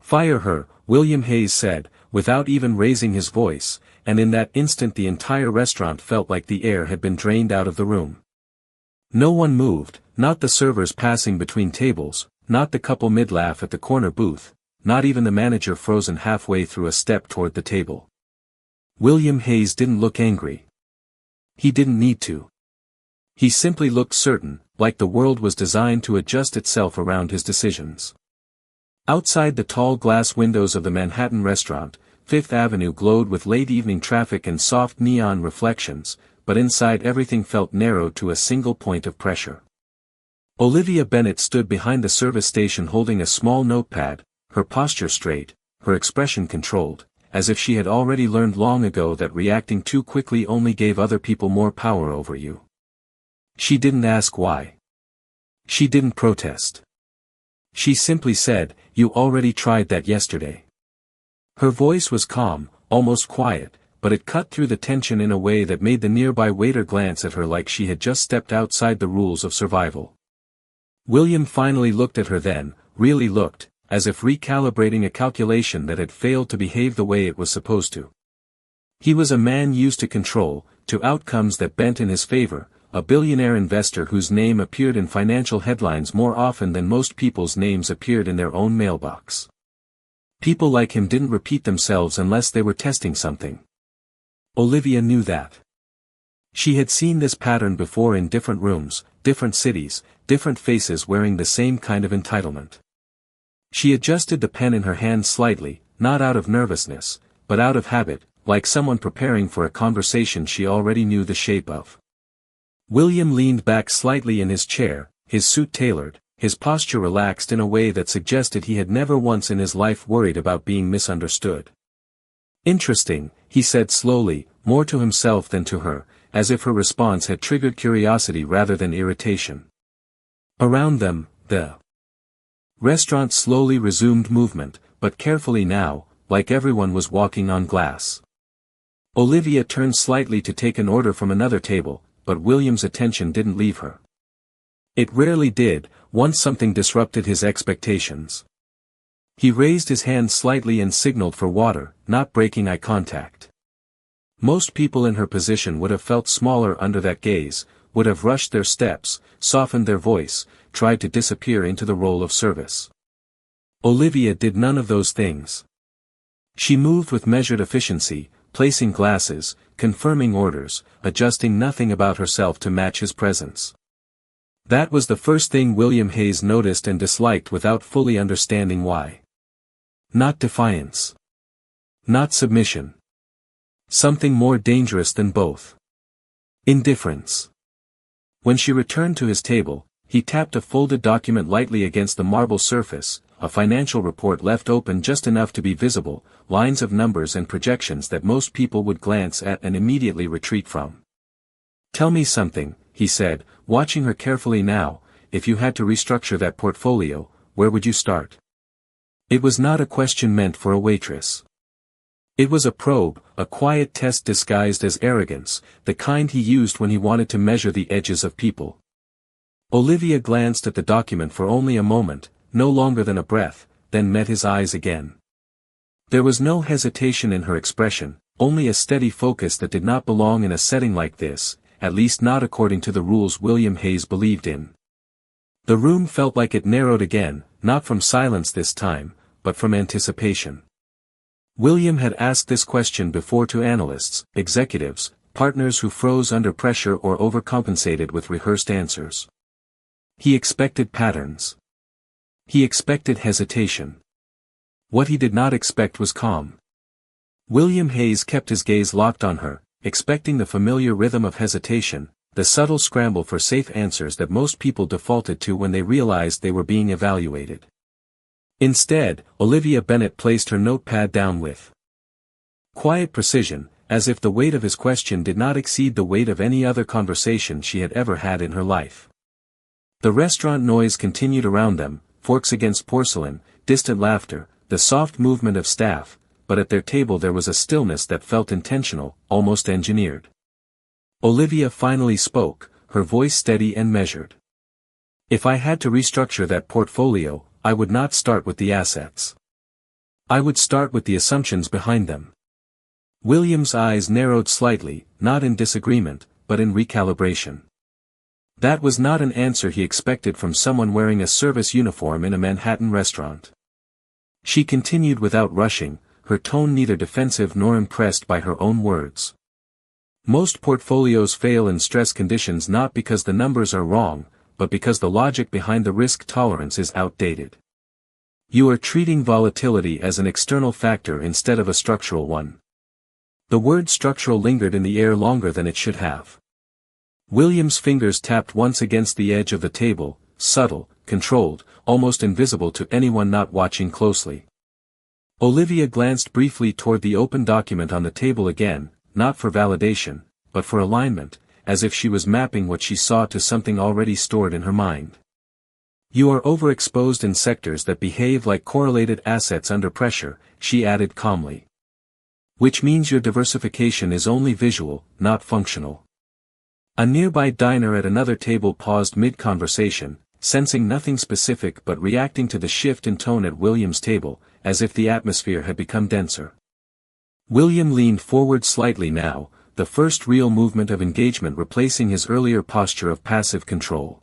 Fire her, William Hayes said, without even raising his voice, and in that instant the entire restaurant felt like the air had been drained out of the room. No one moved, not the servers passing between tables, not the couple mid-laugh at the corner booth, not even the manager frozen halfway through a step toward the table. William Hayes didn't look angry. He didn't need to. He simply looked certain, like the world was designed to adjust itself around his decisions. Outside the tall glass windows of the Manhattan restaurant, Fifth Avenue glowed with late-evening traffic and soft neon reflections, but inside everything felt narrowed to a single point of pressure. Olivia Bennet stood behind the service station holding a small notepad, her posture straight, her expression controlled, as if she had already learned long ago that reacting too quickly only gave other people more power over you. She didn't ask why. She didn't protest. She simply said, "You already tried that yesterday." Her voice was calm, almost quiet, but it cut through the tension in a way that made the nearby waiter glance at her like she had just stepped outside the rules of survival. William finally looked at her then, really looked, as if recalibrating a calculation that had failed to behave the way it was supposed to. He was a man used to control, to outcomes that bent in his favor, a billionaire investor whose name appeared in financial headlines more often than most people's names appeared in their own mailbox. People like him didn't repeat themselves unless they were testing something. Olivia knew that. She had seen this pattern before in different rooms, different cities, different faces wearing the same kind of entitlement. She adjusted the pen in her hand slightly, not out of nervousness, but out of habit, like someone preparing for a conversation she already knew the shape of. William leaned back slightly in his chair, his suit tailored, his posture relaxed in a way that suggested he had never once in his life worried about being misunderstood. "Interesting," he said slowly, more to himself than to her, as if her response had triggered curiosity rather than irritation. Around them, the restaurant slowly resumed movement, but carefully now, like everyone was walking on glass. Olivia turned slightly to take an order from another table, but William's attention didn't leave her. It rarely did, once something disrupted his expectations. He raised his hand slightly and signaled for water, not breaking eye contact. Most people in her position would have felt smaller under that gaze, would have rushed their steps, softened their voice, tried to disappear into the role of service. Olivia did none of those things. She moved with measured efficiency, placing glasses, confirming orders, adjusting nothing about herself to match his presence. That was the first thing William Hayes noticed and disliked without fully understanding why. Not defiance. Not submission. Something more dangerous than both. Indifference. When she returned to his table, he tapped a folded document lightly against the marble surface, a financial report left open just enough to be visible, lines of numbers and projections that most people would glance at and immediately retreat from. "Tell me something," he said, watching her carefully now, "if you had to restructure that portfolio, where would you start?" It was not a question meant for a waitress. It was a probe, a quiet test disguised as arrogance, the kind he used when he wanted to measure the edges of people. Olivia glanced at the document for only a moment, no longer than a breath, then met his eyes again. There was no hesitation in her expression, only a steady focus that did not belong in a setting like this, at least not according to the rules William Hayes believed in. The room felt like it narrowed again, not from silence this time, but from anticipation. William had asked this question before to analysts, executives, partners who froze under pressure or overcompensated with rehearsed answers. He expected patterns. He expected hesitation. What he did not expect was calm. William Hayes kept his gaze locked on her, expecting the familiar rhythm of hesitation, the subtle scramble for safe answers that most people defaulted to when they realized they were being evaluated. Instead, Olivia Bennet placed her notepad down with quiet precision, as if the weight of his question did not exceed the weight of any other conversation she had ever had in her life. The restaurant noise continued around them, forks against porcelain, distant laughter, the soft movement of staff, but at their table there was a stillness that felt intentional, almost engineered. Olivia finally spoke, her voice steady and measured. "If I had to restructure that portfolio, I would not start with the assets. I would start with the assumptions behind them. William's eyes narrowed slightly, not in disagreement, but in recalibration. That was not an answer he expected from someone wearing a service uniform in a Manhattan restaurant. She continued without rushing, her tone neither defensive nor impressed by her own words. Most portfolios fail in stress conditions not because the numbers are wrong, but because the logic behind the risk tolerance is outdated. You are treating volatility as an external factor instead of a structural one. The word structural lingered in the air longer than it should have. William's fingers tapped once against the edge of the table, subtle, controlled, almost invisible to anyone not watching closely. Olivia glanced briefly toward the open document on the table again, not for validation, but for alignment, as if she was mapping what she saw to something already stored in her mind. You are overexposed in sectors that behave like correlated assets under pressure, she added calmly. Which means your diversification is only visual, not functional. A nearby diner at another table paused mid-conversation, sensing nothing specific but reacting to the shift in tone at William's table, as if the atmosphere had become denser. William leaned forward slightly now, the first real movement of engagement replacing his earlier posture of passive control.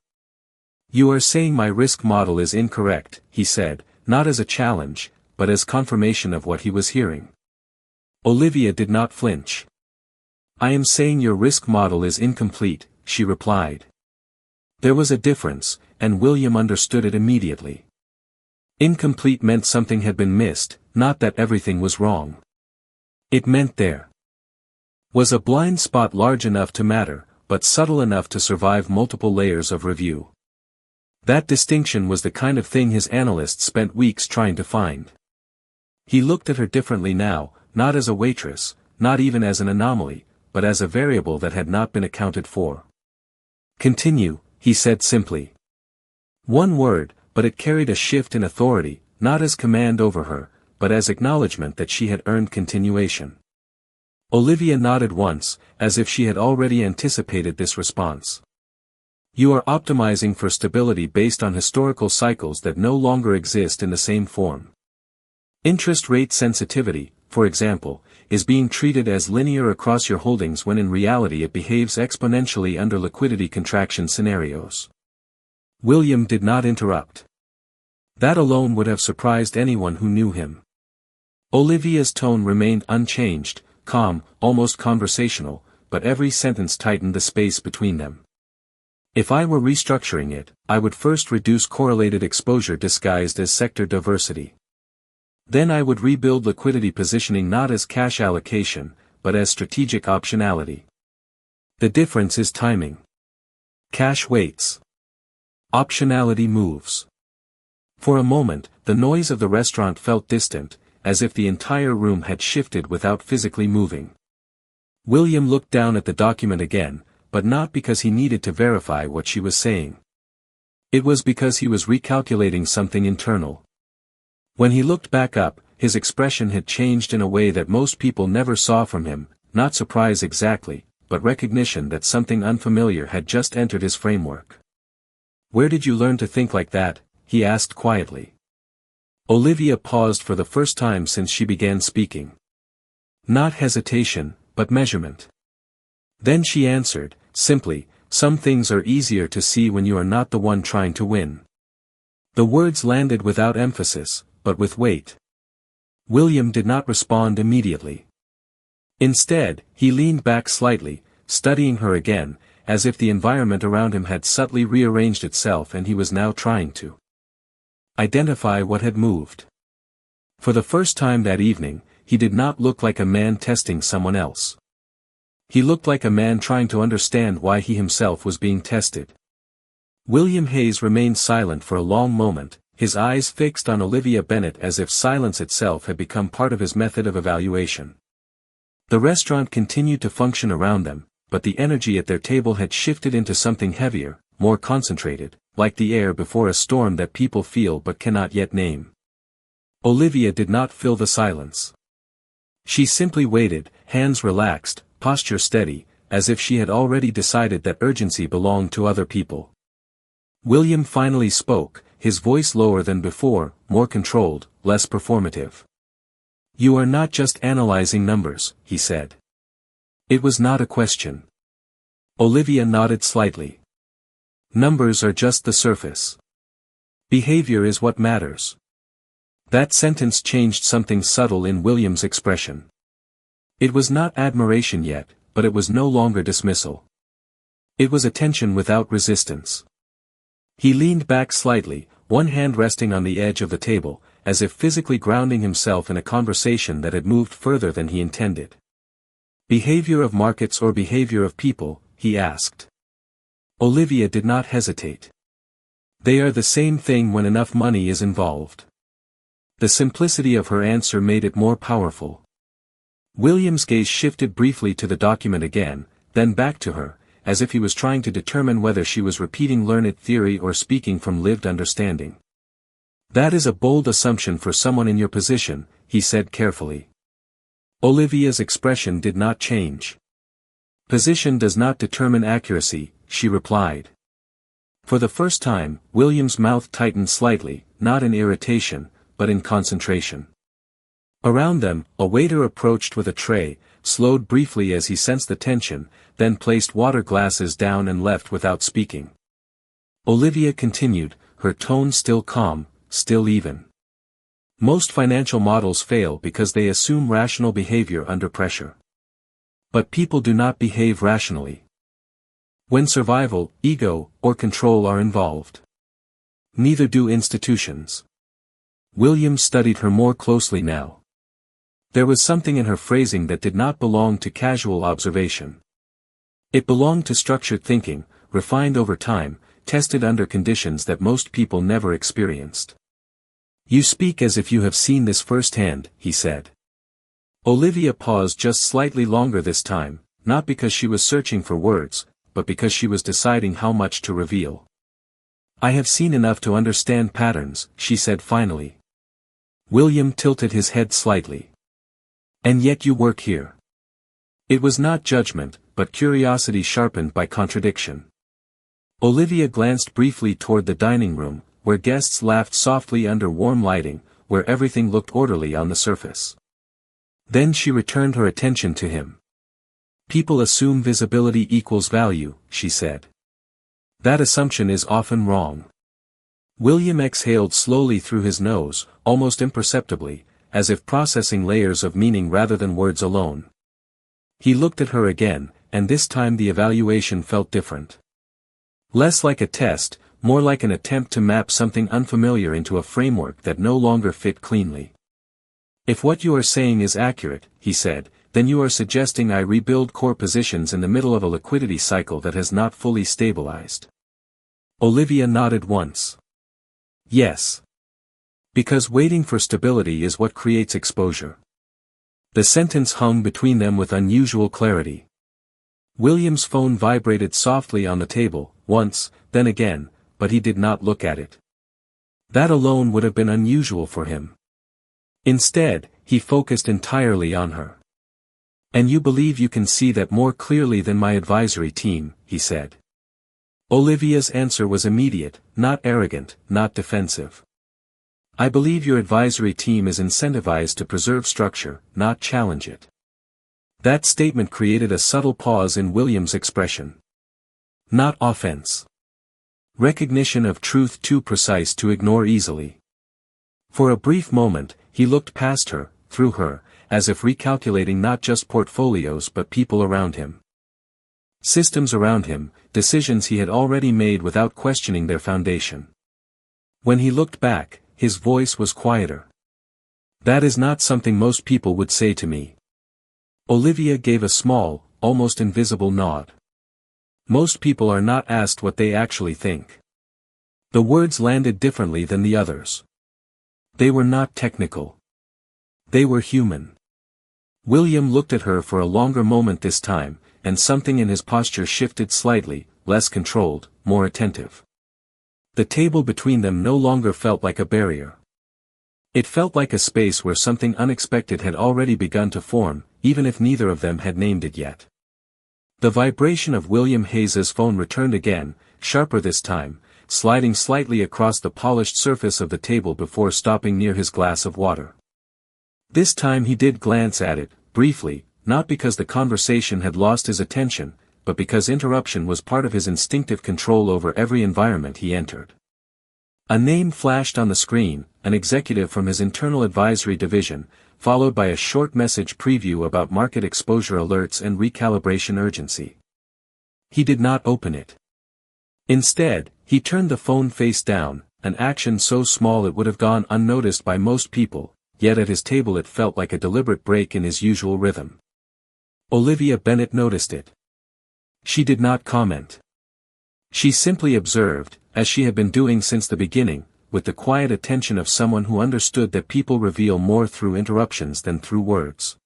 You are saying my risk model is incorrect, he said, not as a challenge, but as confirmation of what he was hearing. Olivia did not flinch. I am saying your risk model is incomplete, she replied. There was a difference, and William understood it immediately. Incomplete meant something had been missed, not that everything was wrong. It meant there was a blind spot large enough to matter, but subtle enough to survive multiple layers of review. That distinction was the kind of thing his analysts spent weeks trying to find. He looked at her differently now, not as a waitress, not even as an anomaly, but as a variable that had not been accounted for. Continue, he said simply. One word, but it carried a shift in authority, not as command over her, but as acknowledgement that she had earned continuation. Olivia nodded once, as if she had already anticipated this response. You are optimizing for stability based on historical cycles that no longer exist in the same form. Interest rate sensitivity, for example, is being treated as linear across your holdings when in reality it behaves exponentially under liquidity contraction scenarios. William did not interrupt. That alone would have surprised anyone who knew him. Olivia's tone remained unchanged, calm, almost conversational, but every sentence tightened the space between them. If I were restructuring it, I would first reduce correlated exposure disguised as sector diversity. Then I would rebuild liquidity positioning not as cash allocation, but as strategic optionality. The difference is timing. Cash waits. Optionality moves. For a moment, the noise of the restaurant felt distant, as if the entire room had shifted without physically moving. William looked down at the document again, but not because he needed to verify what she was saying. It was because he was recalculating something internal. When he looked back up, his expression had changed in a way that most people never saw from him, not surprise exactly, but recognition that something unfamiliar had just entered his framework. Where did you learn to think like that? He asked quietly. Olivia paused for the first time since she began speaking. Not hesitation, but measurement. Then she answered, simply, some things are easier to see when you are not the one trying to win. The words landed without emphasis, but with weight. William did not respond immediately. Instead, he leaned back slightly, studying her again, as if the environment around him had subtly rearranged itself and he was now trying to identify what had moved. For the first time that evening, he did not look like a man testing someone else. He looked like a man trying to understand why he himself was being tested. William Hayes remained silent for a long moment, his eyes fixed on Olivia Bennet as if silence itself had become part of his method of evaluation. The restaurant continued to function around them, but the energy at their table had shifted into something heavier, more concentrated, like the air before a storm that people feel but cannot yet name. Olivia did not fill the silence. She simply waited, hands relaxed, posture steady, as if she had already decided that urgency belonged to other people. William finally spoke, his voice lower than before, more controlled, less performative. You are not just analyzing numbers, he said. It was not a question. Olivia nodded slightly. Numbers are just the surface. Behavior is what matters. That sentence changed something subtle in William's expression. It was not admiration yet, but it was no longer dismissal. It was attention without resistance. He leaned back slightly, one hand resting on the edge of the table, as if physically grounding himself in a conversation that had moved further than he intended. Behavior of markets or behavior of people, he asked. Olivia did not hesitate. They are the same thing when enough money is involved. The simplicity of her answer made it more powerful. William's gaze shifted briefly to the document again, then back to her, as if he was trying to determine whether she was repeating learned theory or speaking from lived understanding. That is a bold assumption for someone in your position, he said carefully. Olivia's expression did not change. Position does not determine accuracy, she replied. For the first time, William's mouth tightened slightly, not in irritation, but in concentration. Around them, a waiter approached with a tray, slowed briefly as he sensed the tension, then placed water glasses down and left without speaking. Olivia continued, her tone still calm, still even. Most financial models fail because they assume rational behavior under pressure. But people do not behave rationally when survival, ego, or control are involved. Neither do institutions. William studied her more closely now. There was something in her phrasing that did not belong to casual observation. It belonged to structured thinking, refined over time, tested under conditions that most people never experienced. You speak as if you have seen this firsthand, he said. Olivia paused just slightly longer this time, not because she was searching for words, but because she was deciding how much to reveal. I have seen enough to understand patterns, she said finally. William tilted his head slightly. And yet you work here. It was not judgment, but curiosity sharpened by contradiction. Olivia glanced briefly toward the dining room, where guests laughed softly under warm lighting, where everything looked orderly on the surface. Then she returned her attention to him. People assume visibility equals value, she said. That assumption is often wrong. William exhaled slowly through his nose, almost imperceptibly, as if processing layers of meaning rather than words alone. He looked at her again, and this time the evaluation felt different. Less like a test, more like an attempt to map something unfamiliar into a framework that no longer fit cleanly. If what you are saying is accurate, he said, then you are suggesting I rebuild core positions in the middle of a liquidity cycle that has not fully stabilized. Olivia nodded once. Yes. Because waiting for stability is what creates exposure. The sentence hung between them with unusual clarity. William's phone vibrated softly on the table, once, then again, but he did not look at it. That alone would have been unusual for him. Instead, he focused entirely on her. And you believe you can see that more clearly than my advisory team, he said. Olivia's answer was immediate, not arrogant, not defensive. I believe your advisory team is incentivized to preserve structure, not challenge it. That statement created a subtle pause in William's expression. Not offense. Recognition of truth too precise to ignore easily. For a brief moment, he looked past her, through her, as if recalculating not just portfolios but people around him. Systems around him, decisions he had already made without questioning their foundation. When he looked back, his voice was quieter. That is not something most people would say to me. Olivia gave a small, almost invisible nod. Most people are not asked what they actually think. The words landed differently than the others. They were not technical. They were human. William looked at her for a longer moment this time, and something in his posture shifted slightly, less controlled, more attentive. The table between them no longer felt like a barrier. It felt like a space where something unexpected had already begun to form, even if neither of them had named it yet. The vibration of William Hayes's phone returned again, sharper this time, sliding slightly across the polished surface of the table before stopping near his glass of water. This time he did glance at it, briefly, not because the conversation had lost his attention, but because interruption was part of his instinctive control over every environment he entered. A name flashed on the screen, an executive from his internal advisory division, followed by a short message preview about market exposure alerts and recalibration urgency. He did not open it. Instead, he turned the phone face down, an action so small it would have gone unnoticed by most people, yet at his table it felt like a deliberate break in his usual rhythm. Olivia Bennet noticed it. She did not comment. She simply observed, as she had been doing since the beginning, with the quiet attention of someone who understood that people reveal more through interruptions than through words.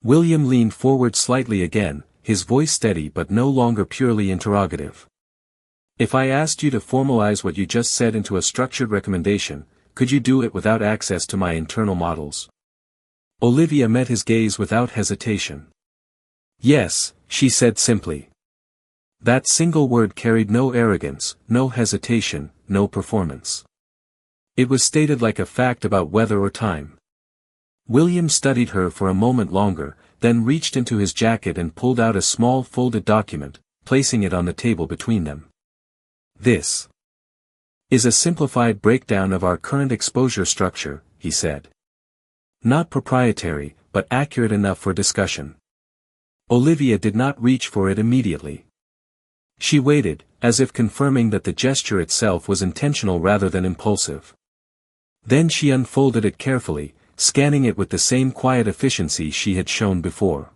William leaned forward slightly again, his voice steady but no longer purely interrogative. If I asked you to formalize what you just said into a structured recommendation, could you do it without access to my internal models? Olivia met his gaze without hesitation. Yes, she said simply. That single word carried no arrogance, no hesitation, no performance. It was stated like a fact about weather or time. William studied her for a moment longer, then reached into his jacket and pulled out a small folded document, placing it on the table between them. This is a simplified breakdown of our current exposure structure, he said. Not proprietary, but accurate enough for discussion. Olivia did not reach for it immediately. She waited, as if confirming that the gesture itself was intentional rather than impulsive. Then she unfolded it carefully, scanning it with the same quiet efficiency she had shown before.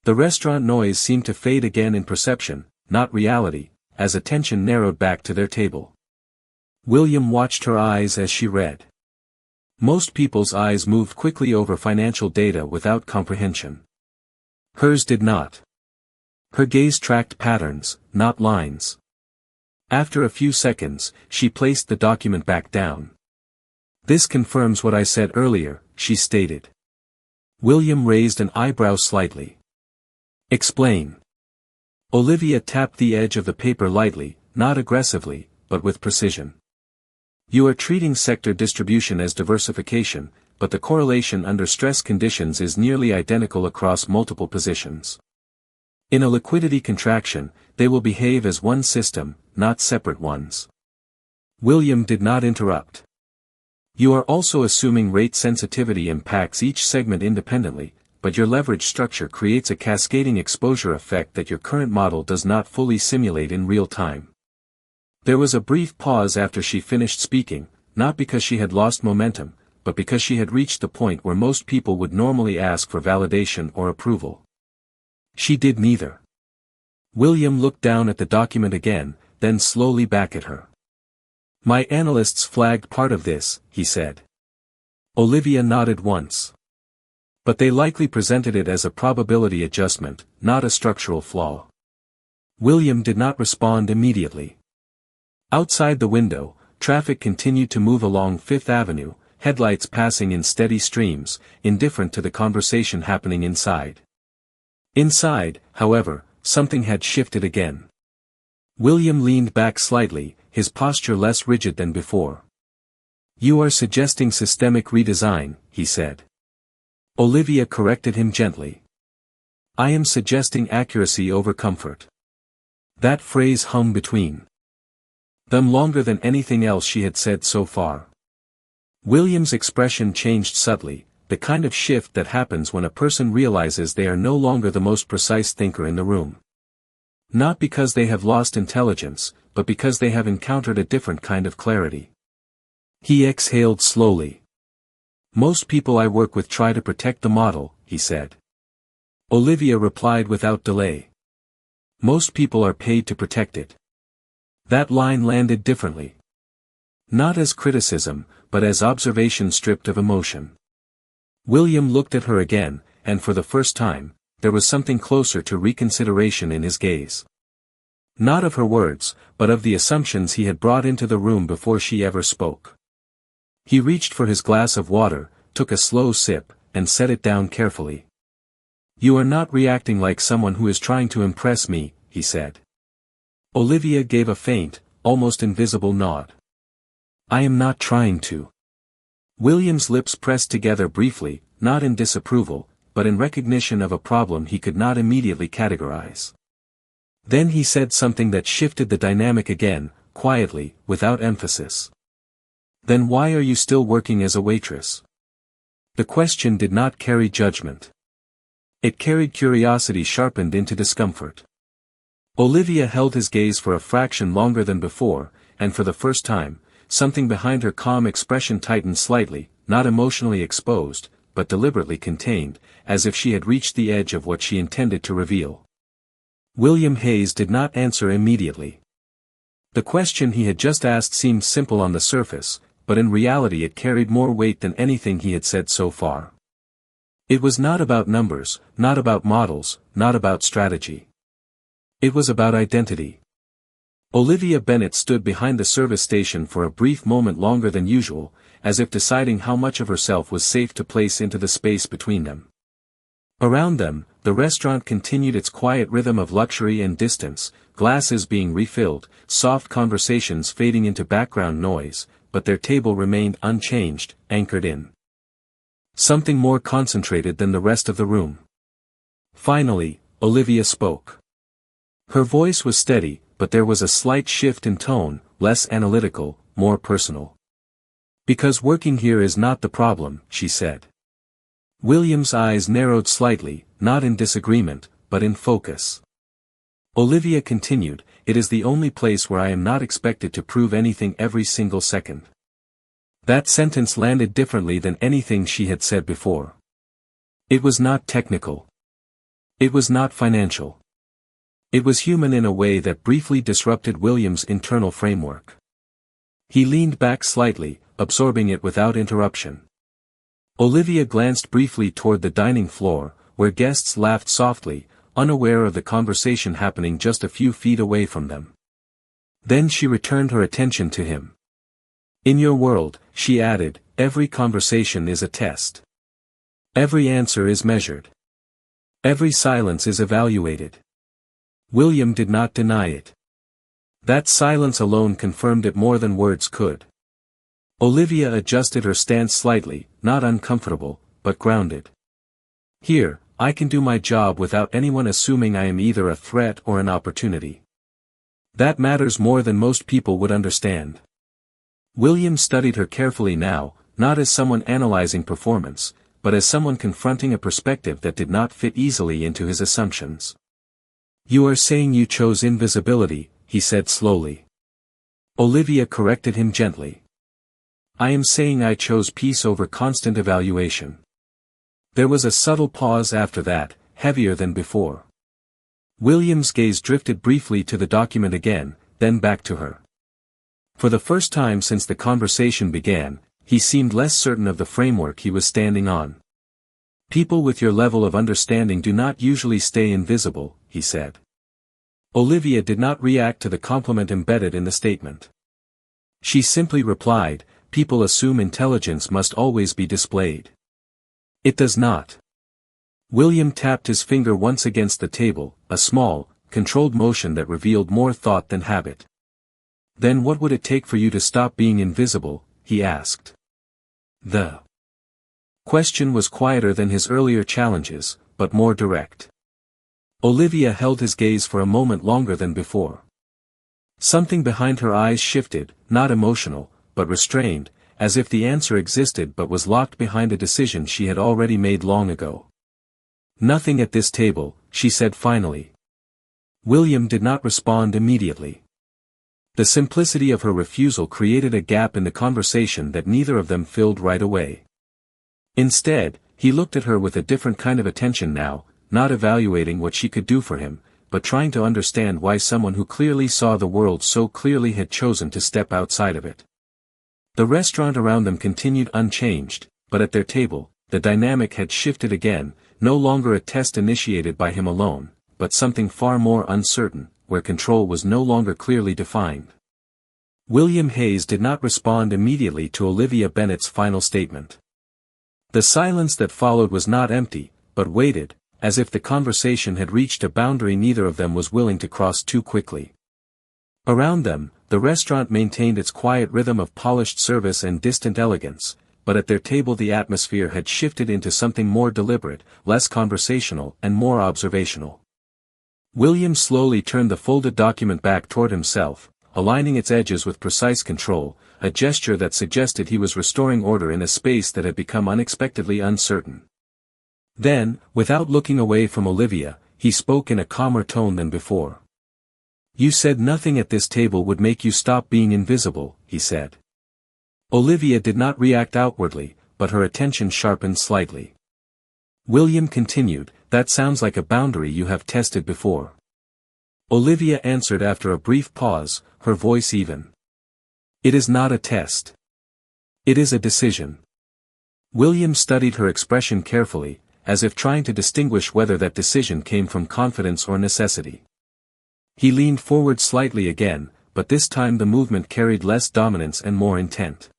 The restaurant noise seemed to fade again in perception, not reality, as attention narrowed back to their table. William watched her eyes as she read. Most people's eyes moved quickly over financial data without comprehension. Hers did not. Her gaze tracked patterns, not lines. After a few seconds, she placed the document back down. This confirms what I said earlier, she stated. William raised an eyebrow slightly. Explain. Olivia tapped the edge of the paper lightly, not aggressively, but with precision. You are treating sector distribution as diversification, but the correlation under stress conditions is nearly identical across multiple positions. In a liquidity contraction, they will behave as one system, not separate ones. William did not interrupt. You are also assuming rate sensitivity impacts each segment independently, but your leverage structure creates a cascading exposure effect that your current model does not fully simulate in real time. There was a brief pause after she finished speaking, not because she had lost momentum, but because she had reached the point where most people would normally ask for validation or approval. She did neither. William looked down at the document again, then slowly back at her. My analysts flagged part of this, he said. Olivia nodded once. But they likely presented it as a probability adjustment, not a structural flaw. William did not respond immediately. Outside the window, traffic continued to move along Fifth Avenue, headlights passing in steady streams, indifferent to the conversation happening inside. Inside, however, something had shifted again. William leaned back slightly, his posture less rigid than before. You are suggesting systemic redesign, he said. Olivia corrected him gently. I am suggesting accuracy over comfort. That phrase hung between them longer than anything else she had said so far. William's expression changed subtly, the kind of shift that happens when a person realizes they are no longer the most precise thinker in the room. Not because they have lost intelligence, but because they have encountered a different kind of clarity. He exhaled slowly. Most people I work with try to protect the model, he said. Olivia replied without delay. Most people are paid to protect it. That line landed differently. Not as criticism, but as observation stripped of emotion. William looked at her again, and for the first time, there was something closer to reconsideration in his gaze. Not of her words, but of the assumptions he had brought into the room before she ever spoke. He reached for his glass of water, took a slow sip, and set it down carefully. You are not reacting like someone who is trying to impress me, he said. Olivia gave a faint, almost invisible nod. I am not trying to. William's lips pressed together briefly, not in disapproval, but in recognition of a problem he could not immediately categorize. Then he said something that shifted the dynamic again, quietly, without emphasis. "Then why are you still working as a waitress?" The question did not carry judgment. It carried curiosity sharpened into discomfort. Olivia held his gaze for a fraction longer than before, and for the first time, something behind her calm expression tightened slightly, not emotionally exposed, but deliberately contained, as if she had reached the edge of what she intended to reveal. William Hayes did not answer immediately. The question he had just asked seemed simple on the surface, but in reality it carried more weight than anything he had said so far. It was not about numbers, not about models, not about strategy. It was about identity. Olivia Bennet stood behind the service station for a brief moment longer than usual, as if deciding how much of herself was safe to place into the space between them. Around them, the restaurant continued its quiet rhythm of luxury and distance, glasses being refilled, soft conversations fading into background noise, but their table remained unchanged, anchored in something more concentrated than the rest of the room. Finally, Olivia spoke. Her voice was steady, but there was a slight shift in tone, less analytical, more personal. "Because working here is not the problem," she said. William's eyes narrowed slightly, not in disagreement, but in focus. Olivia continued, "It is the only place where I am not expected to prove anything every single second." That sentence landed differently than anything she had said before. It was not technical. It was not financial. It was human in a way that briefly disrupted William's internal framework. He leaned back slightly, absorbing it without interruption. Olivia glanced briefly toward the dining floor, where guests laughed softly, unaware of the conversation happening just a few feet away from them. Then she returned her attention to him. "In your world," she added, "every conversation is a test. Every answer is measured. Every silence is evaluated." William did not deny it. That silence alone confirmed it more than words could. Olivia adjusted her stance slightly, not uncomfortable, but grounded. "Here, I can do my job without anyone assuming I am either a threat or an opportunity. That matters more than most people would understand." William studied her carefully now, not as someone analyzing performance, but as someone confronting a perspective that did not fit easily into his assumptions. "You are saying you chose invisibility," he said slowly. Olivia corrected him gently. "I am saying I chose peace over constant evaluation." There was a subtle pause after that, heavier than before. William's gaze drifted briefly to the document again, then back to her. For the first time since the conversation began, he seemed less certain of the framework he was standing on. "People with your level of understanding do not usually stay invisible," he said. Olivia did not react to the compliment embedded in the statement. She simply replied, "People assume intelligence must always be displayed. It does not." William tapped his finger once against the table, a small, controlled motion that revealed more thought than habit. "Then what would it take for you to stop being invisible?" he asked. The question was quieter than his earlier challenges, but more direct. Olivia held his gaze for a moment longer than before. Something behind her eyes shifted, not emotional, but restrained, as if the answer existed but was locked behind a decision she had already made long ago. "Nothing at this table," she said finally. William did not respond immediately. The simplicity of her refusal created a gap in the conversation that neither of them filled right away. Instead, he looked at her with a different kind of attention now, not evaluating what she could do for him, but trying to understand why someone who clearly saw the world so clearly had chosen to step outside of it. The restaurant around them continued unchanged, but at their table, the dynamic had shifted again, no longer a test initiated by him alone, but something far more uncertain, where control was no longer clearly defined. William Hayes did not respond immediately to Olivia Bennet's final statement. The silence that followed was not empty, but weighted, as if the conversation had reached a boundary neither of them was willing to cross too quickly. Around them, the restaurant maintained its quiet rhythm of polished service and distant elegance, but at their table the atmosphere had shifted into something more deliberate, less conversational and more observational. William slowly turned the folded document back toward himself, aligning its edges with precise control, a gesture that suggested he was restoring order in a space that had become unexpectedly uncertain. Then, without looking away from Olivia, he spoke in a calmer tone than before. "You said nothing at this table would make you stop being invisible," he said. Olivia did not react outwardly, but her attention sharpened slightly. William continued, "That sounds like a boundary you have tested before." Olivia answered after a brief pause, her voice even. "It is not a test. It is a decision." William studied her expression carefully, as if trying to distinguish whether that decision came from confidence or necessity. He leaned forward slightly again, but this time the movement carried less dominance and more intent.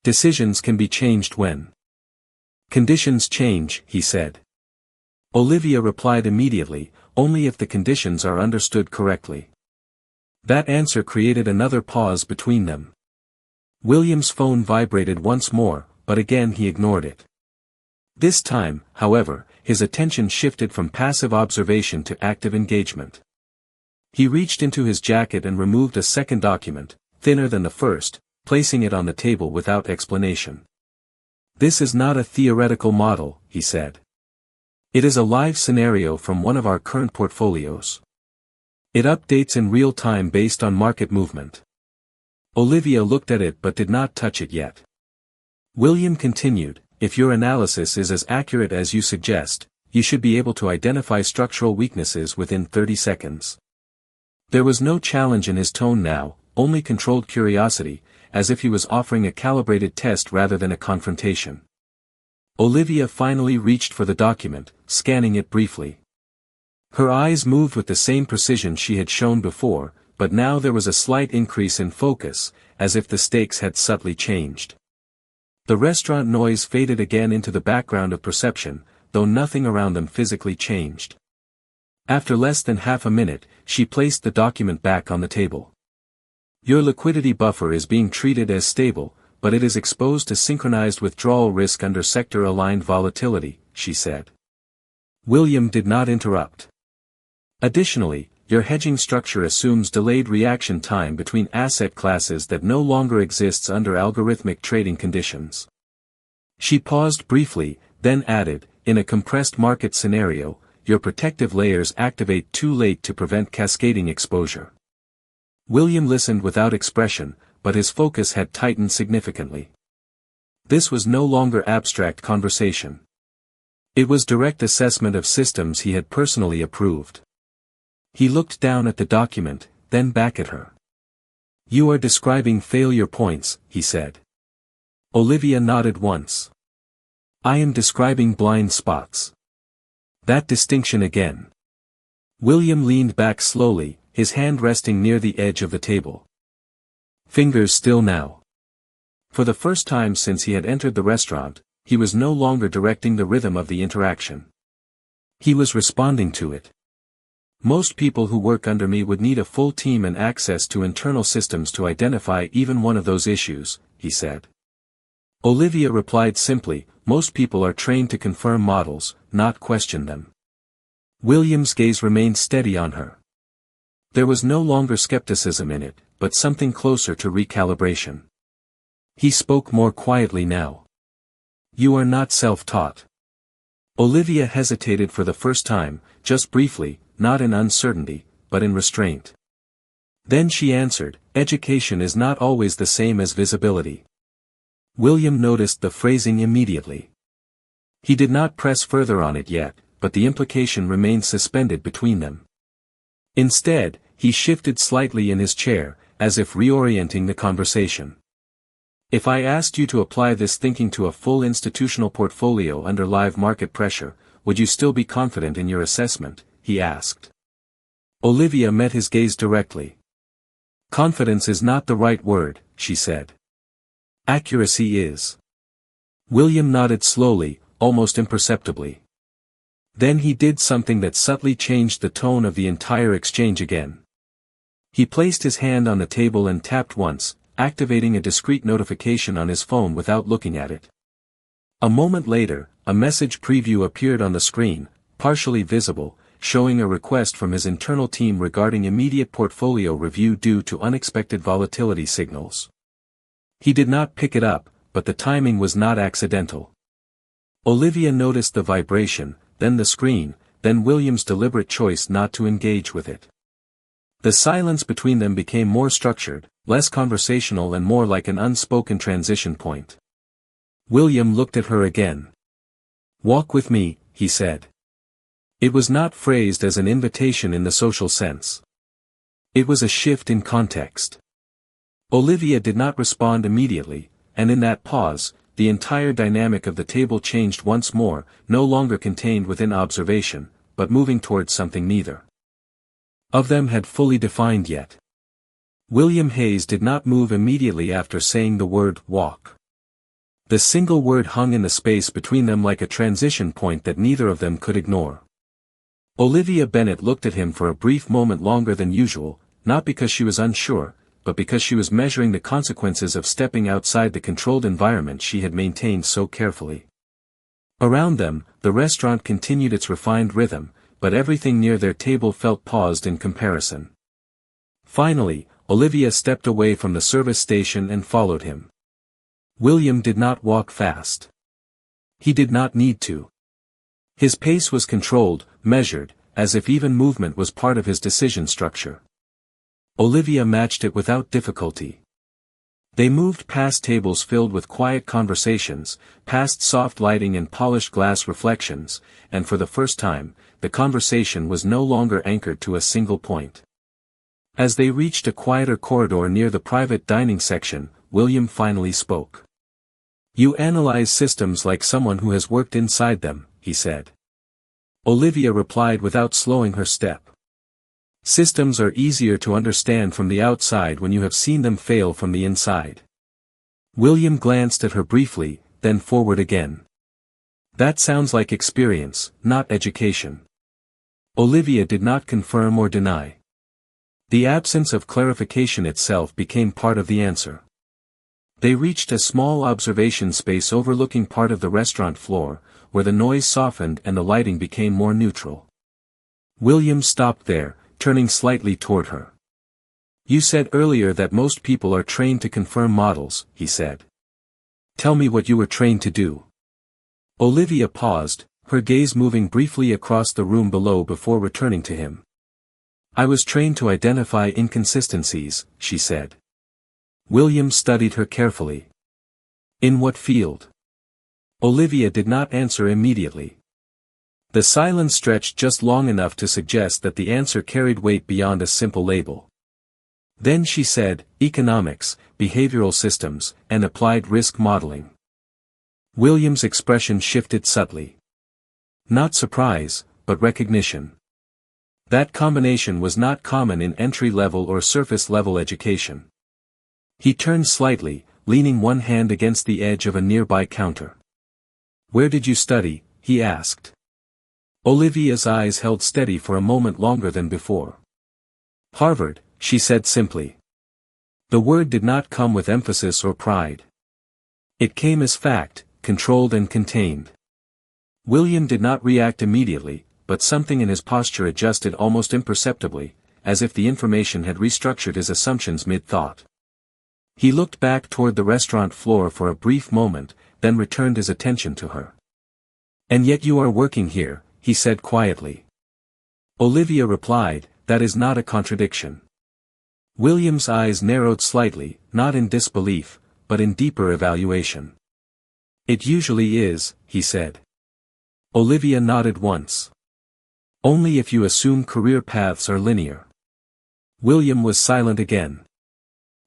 "Decisions can be changed when conditions change," he said. Olivia replied immediately, "Only if the conditions are understood correctly." That answer created another pause between them. William's phone vibrated once more, but again he ignored it. This time, however, his attention shifted from passive observation to active engagement. He reached into his jacket and removed a second document, thinner than the first, placing it on the table without explanation. "This is not a theoretical model," he said. "It is a live scenario from one of our current portfolios. It updates in real time based on market movement." Olivia looked at it but did not touch it yet. William continued, "If your analysis is as accurate as you suggest, you should be able to identify structural weaknesses within 30 seconds. There was no challenge in his tone now, only controlled curiosity, as if he was offering a calibrated test rather than a confrontation. Olivia finally reached for the document, scanning it briefly. Her eyes moved with the same precision she had shown before, but now there was a slight increase in focus, as if the stakes had subtly changed. The restaurant noise faded again into the background of perception, though nothing around them physically changed. After less than half a minute, she placed the document back on the table. "Your liquidity buffer is being treated as stable, but it is exposed to synchronized withdrawal risk under sector-aligned volatility," she said. William did not interrupt. "Additionally, your hedging structure assumes delayed reaction time between asset classes that no longer exists under algorithmic trading conditions." She paused briefly, then added, "In a compressed market scenario, your protective layers activate too late to prevent cascading exposure." William listened without expression, but his focus had tightened significantly. This was no longer abstract conversation. It was direct assessment of systems he had personally approved. He looked down at the document, then back at her. "You are describing failure points," he said. Olivia nodded once. "I am describing blind spots." That distinction again. William leaned back slowly, his hand resting near the edge of the table. Fingers still now. For the first time since he had entered the restaurant, he was no longer directing the rhythm of the interaction. He was responding to it. "Most people who work under me would need a full team and access to internal systems to identify even one of those issues," he said. Olivia replied simply, "Most people are trained to confirm models, not question them." William's gaze remained steady on her. There was no longer skepticism in it, but something closer to recalibration. He spoke more quietly now. "You are not self-taught." Olivia hesitated for the first time, just briefly, not in uncertainty, but in restraint. Then she answered, "Education is not always the same as visibility." William noticed the phrasing immediately. He did not press further on it yet, but the implication remained suspended between them. Instead, he shifted slightly in his chair, as if reorienting the conversation. "If I asked you to apply this thinking to a full institutional portfolio under live market pressure, would you still be confident in your assessment?" he asked. Olivia met his gaze directly. "Confidence is not the right word," she said. "Accuracy is." William nodded slowly, almost imperceptibly. Then he did something that subtly changed the tone of the entire exchange again. He placed his hand on the table and tapped once, activating a discreet notification on his phone without looking at it. A moment later, a message preview appeared on the screen, partially visible, showing a request from his internal team regarding immediate portfolio review due to unexpected volatility signals. He did not pick it up, but the timing was not accidental. Olivia noticed the vibration, then the screen, then William's deliberate choice not to engage with it. The silence between them became more structured, less conversational and more like an unspoken transition point. William looked at her again. "Walk with me," he said. It was not phrased as an invitation in the social sense. It was a shift in context. Olivia did not respond immediately, and in that pause, the entire dynamic of the table changed once more, no longer contained within observation, but moving towards something neither of them had fully defined yet. William Hayes did not move immediately after saying the word walk. The single word hung in the space between them like a transition point that neither of them could ignore. Olivia Bennet looked at him for a brief moment longer than usual, not because she was unsure, but because she was measuring the consequences of stepping outside the controlled environment she had maintained so carefully. Around them, the restaurant continued its refined rhythm, but everything near their table felt paused in comparison. Finally, Olivia stepped away from the service station and followed him. William did not walk fast. He did not need to. His pace was controlled, measured, as if even movement was part of his decision structure. Olivia matched it without difficulty. They moved past tables filled with quiet conversations, past soft lighting and polished glass reflections, and for the first time, the conversation was no longer anchored to a single point. As they reached a quieter corridor near the private dining section, William finally spoke. "You analyze systems like someone who has worked inside them," he said. Olivia replied without slowing her step. "Systems are easier to understand from the outside when you have seen them fail from the inside." William glanced at her briefly, then forward again. "That sounds like experience, not education." Olivia did not confirm or deny. The absence of clarification itself became part of the answer. They reached a small observation space overlooking part of the restaurant floor, where the noise softened and the lighting became more neutral. William stopped there, turning slightly toward her. "You said earlier that most people are trained to confirm models," he said. "Tell me what you were trained to do." Olivia paused, her gaze moving briefly across the room below before returning to him. "I was trained to identify inconsistencies," she said. William studied her carefully. "In what field?" Olivia did not answer immediately. The silence stretched just long enough to suggest that the answer carried weight beyond a simple label. Then she said, "Economics, behavioral systems, and applied risk modeling." William's expression shifted subtly. Not surprise, but recognition. That combination was not common in entry-level or surface-level education. He turned slightly, leaning one hand against the edge of a nearby counter. "Where did you study?" he asked. Olivia's eyes held steady for a moment longer than before. "Harvard," she said simply. The word did not come with emphasis or pride. It came as fact, controlled and contained. William did not react immediately, but something in his posture adjusted almost imperceptibly, as if the information had restructured his assumptions mid-thought. He looked back toward the restaurant floor for a brief moment, then returned his attention to her. "And yet you are working here," he said quietly. Olivia replied, "That is not a contradiction." William's eyes narrowed slightly, not in disbelief, but in deeper evaluation. "It usually is," he said. Olivia nodded once. "Only if you assume career paths are linear." William was silent again.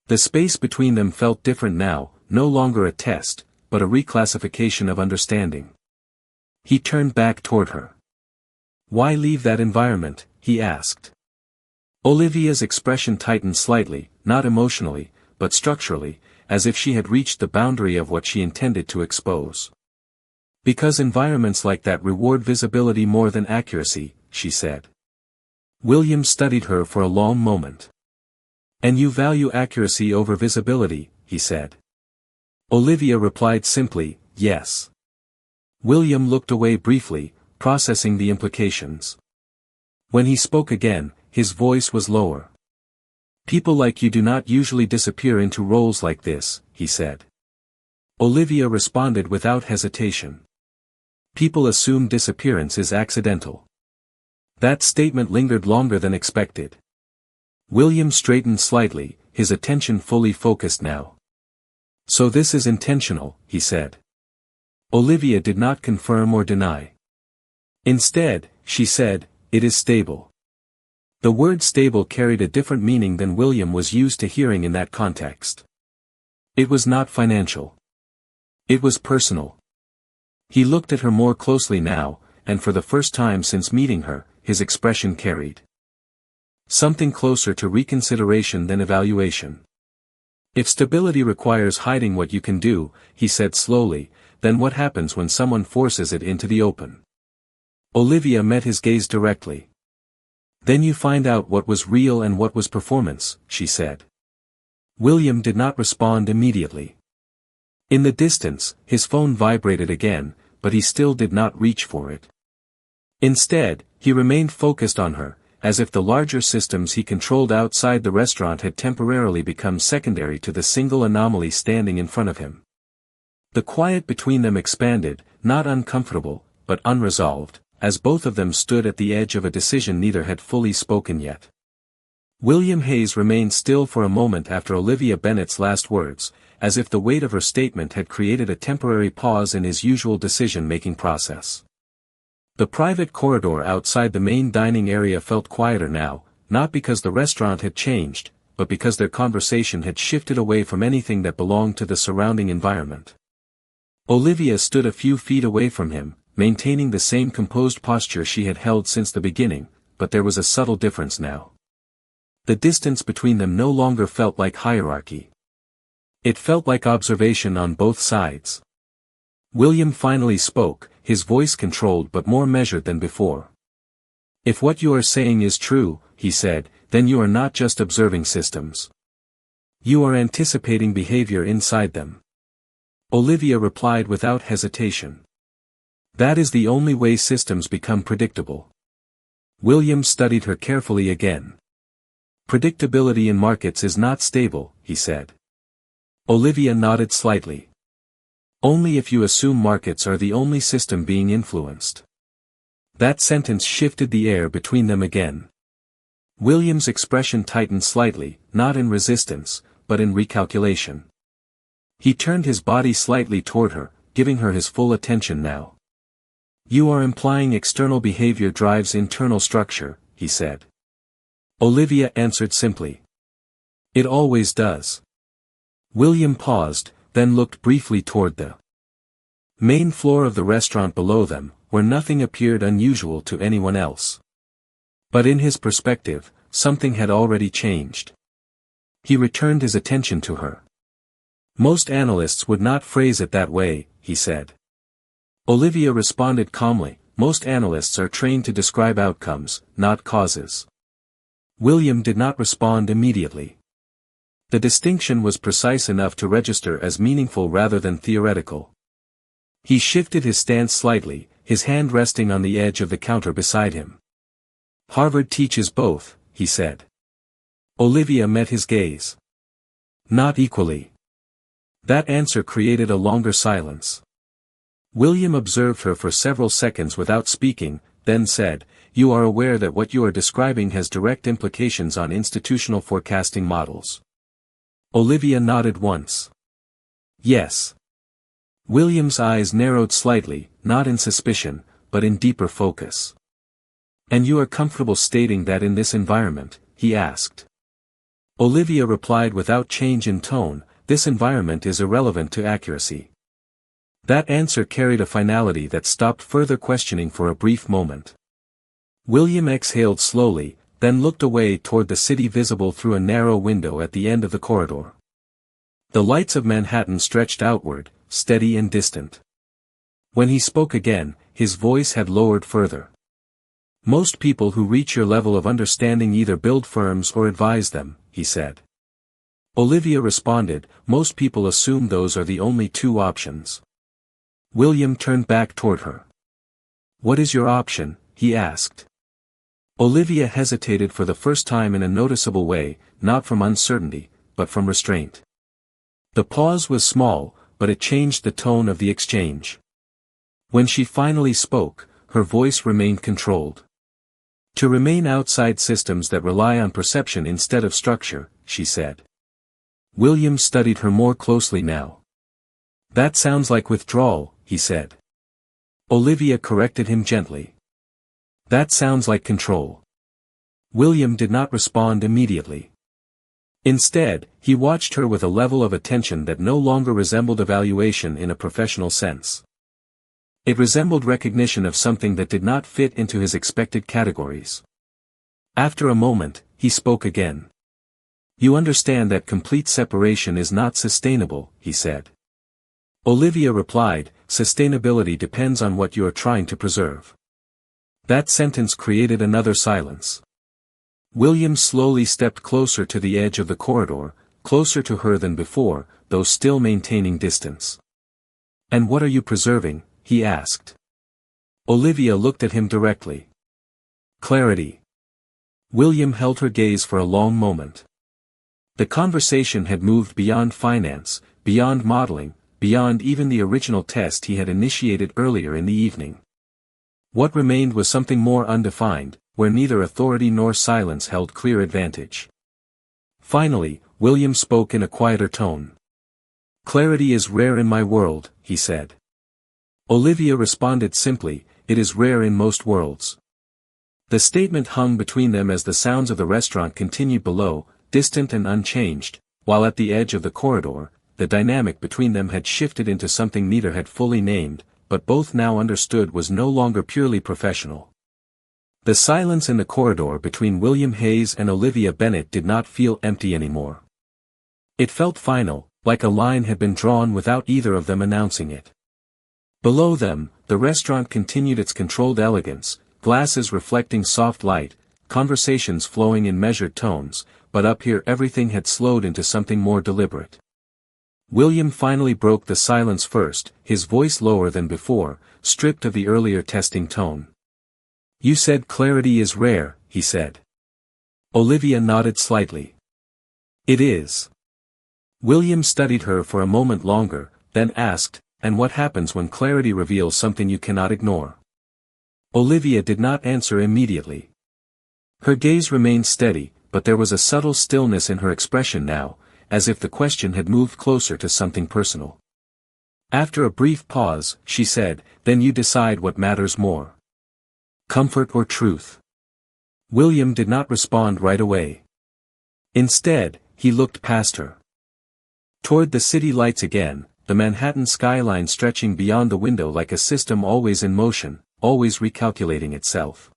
The space between them felt different now, no longer a test, but a reclassification of understanding. He turned back toward her. "Why leave that environment?" he asked. Olivia's expression tightened slightly, not emotionally, but structurally, as if she had reached the boundary of what she intended to expose. "Because environments like that reward visibility more than accuracy," she said. William studied her for a long moment. And you value accuracy over visibility, he said. Olivia replied simply, yes. William looked away briefly, processing the implications. When he spoke again, his voice was lower. People like you do not usually disappear into roles like this, he said. Olivia responded without hesitation. People assume disappearance is accidental. That statement lingered longer than expected. William straightened slightly, his attention fully focused now. So this is intentional, he said. Olivia did not confirm or deny. Instead, she said, it is stable. The word stable carried a different meaning than William was used to hearing in that context. It was not financial. It was personal. He looked at her more closely now, and for the first time since meeting her, his expression carried something closer to reconsideration than evaluation. If stability requires hiding what you can do, he said slowly, then what happens when someone forces it into the open? Olivia met his gaze directly. Then you find out what was real and what was performance, she said. William did not respond immediately. In the distance, his phone vibrated again, but he still did not reach for it. Instead, he remained focused on her, as if the larger systems he controlled outside the restaurant had temporarily become secondary to the single anomaly standing in front of him. The quiet between them expanded, not uncomfortable, but unresolved, as both of them stood at the edge of a decision neither had fully spoken yet. William Hayes remained still for a moment after Olivia Bennett's last words, as if the weight of her statement had created a temporary pause in his usual decision-making process. The private corridor outside the main dining area felt quieter now, not because the restaurant had changed, but because their conversation had shifted away from anything that belonged to the surrounding environment. Olivia stood a few feet away from him, maintaining the same composed posture she had held since the beginning, but there was a subtle difference now. The distance between them no longer felt like hierarchy. It felt like observation on both sides. William finally spoke, his voice controlled but more measured than before. If what you are saying is true, he said, then you are not just observing systems. You are anticipating behavior inside them. Olivia replied without hesitation. That is the only way systems become predictable. William studied her carefully again. Predictability in markets is not stable, he said. Olivia nodded slightly. Only if you assume markets are the only system being influenced. That sentence shifted the air between them again. William's expression tightened slightly, not in resistance, but in recalculation. He turned his body slightly toward her, giving her his full attention now. You are implying external behavior drives internal structure, he said. Olivia answered simply. It always does. William paused, then looked briefly toward the main floor of the restaurant below them, where nothing appeared unusual to anyone else. But in his perspective, something had already changed. He returned his attention to her. Most analysts would not phrase it that way, he said. Olivia responded calmly, most analysts are trained to describe outcomes, not causes. William did not respond immediately. The distinction was precise enough to register as meaningful rather than theoretical. He shifted his stance slightly, his hand resting on the edge of the counter beside him. Harvard teaches both, he said. Olivia met his gaze. Not equally. That answer created a longer silence. William observed her for several seconds without speaking, then said, You are aware that what you are describing has direct implications on institutional forecasting models. Olivia nodded once. Yes. William's eyes narrowed slightly, not in suspicion, but in deeper focus. And you are comfortable stating that in this environment, he asked. Olivia replied without change in tone, This environment is irrelevant to accuracy. That answer carried a finality that stopped further questioning for a brief moment. William exhaled slowly, then looked away toward the city visible through a narrow window at the end of the corridor. The lights of Manhattan stretched outward, steady and distant. When he spoke again, his voice had lowered further. Most people who reach your level of understanding either build firms or advise them, he said. Olivia responded, most people assume those are the only two options. William turned back toward her. What is your option? He asked. Olivia hesitated for the first time in a noticeable way, not from uncertainty, but from restraint. The pause was small, but it changed the tone of the exchange. When she finally spoke, her voice remained controlled. To remain outside systems that rely on perception instead of structure, she said. William studied her more closely now. That sounds like withdrawal, he said. Olivia corrected him gently. That sounds like control. William did not respond immediately. Instead, he watched her with a level of attention that no longer resembled evaluation in a professional sense. It resembled recognition of something that did not fit into his expected categories. After a moment, he spoke again. You understand that complete separation is not sustainable, he said. Olivia replied, sustainability depends on what you are trying to preserve. That sentence created another silence. William slowly stepped closer to the edge of the corridor, closer to her than before, though still maintaining distance. And what are you preserving? He asked. Olivia looked at him directly. Clarity. William held her gaze for a long moment. The conversation had moved beyond finance, beyond modeling, beyond even the original test he had initiated earlier in the evening. What remained was something more undefined, where neither authority nor silence held clear advantage. Finally, William spoke in a quieter tone. Clarity is rare in my world, he said. Olivia responded simply, it is rare in most worlds. The statement hung between them as the sounds of the restaurant continued below, distant and unchanged, while at the edge of the corridor, the dynamic between them had shifted into something neither had fully named, but both now understood was no longer purely professional. The silence in the corridor between William Hayes and Olivia Bennett did not feel empty anymore. It felt final, like a line had been drawn without either of them announcing it. Below them, the restaurant continued its controlled elegance, glasses reflecting soft light, conversations flowing in measured tones, but up here everything had slowed into something more deliberate. William finally broke the silence first, his voice lower than before, stripped of the earlier testing tone. You said clarity is rare, he said. Olivia nodded slightly. It is. William studied her for a moment longer, then asked, and what happens when clarity reveals something you cannot ignore? Olivia did not answer immediately. Her gaze remained steady, but there was a subtle stillness in her expression now, as if the question had moved closer to something personal. After a brief pause, she said, then you decide what matters more. Comfort or truth? William did not respond right away. Instead, he looked past her. Toward the city lights again, the Manhattan skyline stretching beyond the window like a system always in motion, always recalculating itself.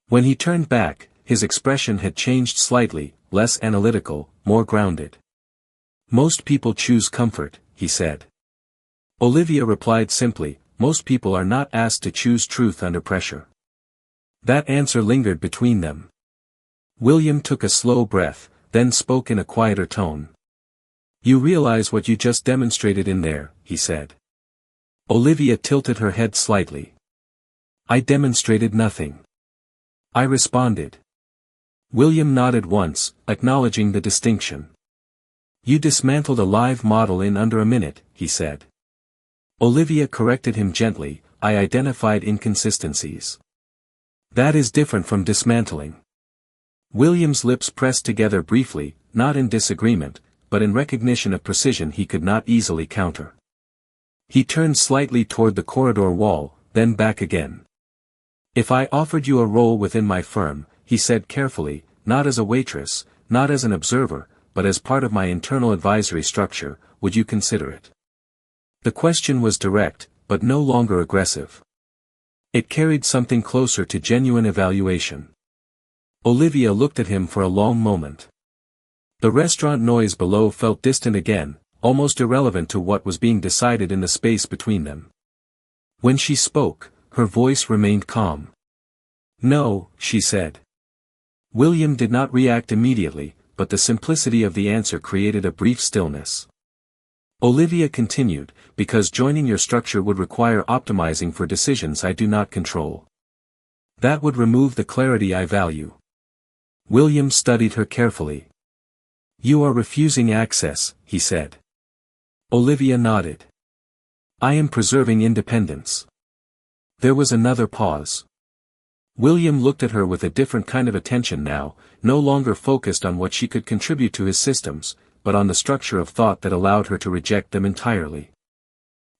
When he turned back, his expression had changed slightly, less analytical, more grounded. Most people choose comfort, he said. Olivia replied simply, most people are not asked to choose truth under pressure. That answer lingered between them. William took a slow breath, then spoke in a quieter tone. You realize what you just demonstrated in there, he said. Olivia tilted her head slightly. I demonstrated nothing. I responded. William nodded once, acknowledging the distinction. You dismantled a live model in under a minute, he said. Olivia corrected him gently, I identified inconsistencies. That is different from dismantling. William's lips pressed together briefly, not in disagreement, but in recognition of precision he could not easily counter. He turned slightly toward the corridor wall, then back again. If I offered you a role within my firm, he said carefully, not as a waitress, not as an observer, but as part of my internal advisory structure, would you consider it? The question was direct, but no longer aggressive. It carried something closer to genuine evaluation. Olivia looked at him for a long moment. The restaurant noise below felt distant again, almost irrelevant to what was being decided in the space between them. When she spoke, her voice remained calm. No, she said. William did not react immediately, but the simplicity of the answer created a brief stillness. Olivia continued, because joining your structure would require optimizing for decisions I do not control. That would remove the clarity I value. William studied her carefully. You are refusing access, he said. Olivia nodded. I am preserving independence. There was another pause. William looked at her with a different kind of attention now, no longer focused on what she could contribute to his systems, but on the structure of thought that allowed her to reject them entirely.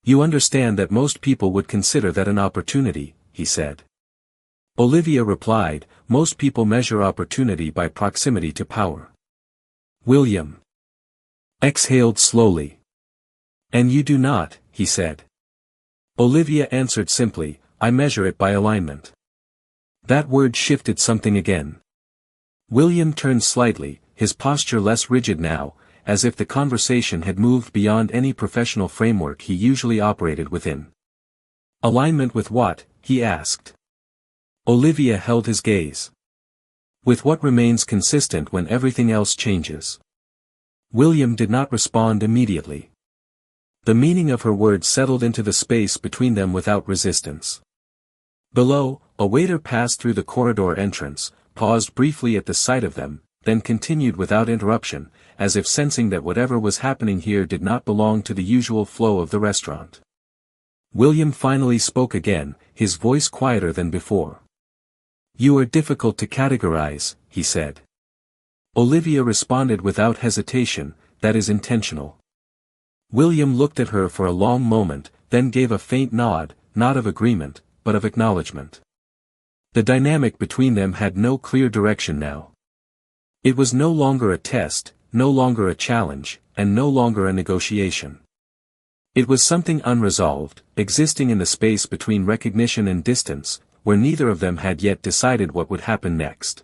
You understand that most people would consider that an opportunity, he said. Olivia replied, most people measure opportunity by proximity to power. William exhaled slowly. And you do not, he said. Olivia answered simply, I measure it by alignment. That word shifted something again. William turned slightly, his posture less rigid now, as if the conversation had moved beyond any professional framework he usually operated within. Alignment with what? He asked. Olivia held his gaze. With what remains consistent when everything else changes. William did not respond immediately. The meaning of her words settled into the space between them without resistance. Below, a waiter passed through the corridor entrance, paused briefly at the sight of them, then continued without interruption, as if sensing that whatever was happening here did not belong to the usual flow of the restaurant. William finally spoke again, his voice quieter than before. You are difficult to categorize, he said. Olivia responded without hesitation, that is intentional. William looked at her for a long moment, then gave a faint nod, not of agreement, but of acknowledgement. The dynamic between them had no clear direction now. It was no longer a test, no longer a challenge, and no longer a negotiation. It was something unresolved, existing in the space between recognition and distance, where neither of them had yet decided what would happen next.